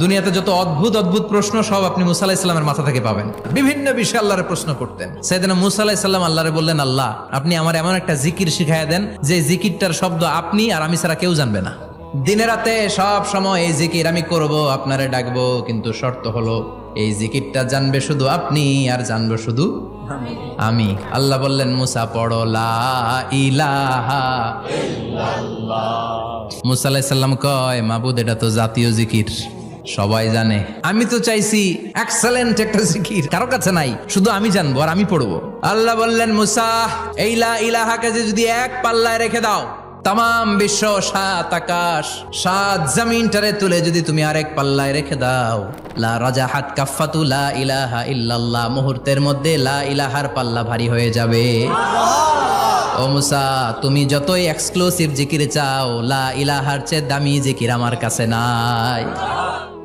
দুনিয়াতে যত অদ্ভুত অদ্ভুত প্রশ্ন সব আপনি মুসা আলাইহিস সালামের মাথা থেকে পাবেন। বিভিন্ন বিষয়ে আল্লাহরে প্রশ্ন করতেন। সাইয়েদনা মুসা আলাইহিস সালাম আল্লাহরে বললেন, আল্লাহ আপনি আমার এমন একটা জিকির শিখাইয়া দেন যে জিকিরটার শব্দ আপনি আর আমি ছাড়া কেউ জানবে না। দিনে রাতে সব সময় এই জিকির আমি করব, আপনারে ডাকবো, কিন্তু শর্ত হলো এই জিকিরটা জানবে শুধু আপনি আর জানবো শুধু আমি। আল্লাহ বললেন, মুসা পড়ো লা ইলাহা ইল্লাল্লাহ। মুসা আলাইহিস সালাম কয়, মাবুদ এটা তো জাতীয় জিকির, সবাই জানে। আমি তো চাইছি এক্সেলেন্ট একটা জিকির, কারো কাছে নাই, শুধু আমি জানবো আর আমি পড়বো। আল্লাহ বললেন, মুসা এই লা ইলাহাকে যদি এক পাল্লায় রেখে দাও, তাম বিশ্ব, 7 আকাশ 7 জমিনটারে তুলে যদি তুমি আরেক পাল্লায় রেখে দাও, লা রাজাহাত কাফাতু লা ইলাহা ইল্লাল্লাহ, মুহূর্তের মধ্যে লা ইলাহার পাল্লা ভারী হয়ে যাবে। ও মুসা, তুমি যতই এক্সক্লুসিভ জিকির চাও, লা ইলাহার চেয়ে দামি জিকির আমার কাছে নাই।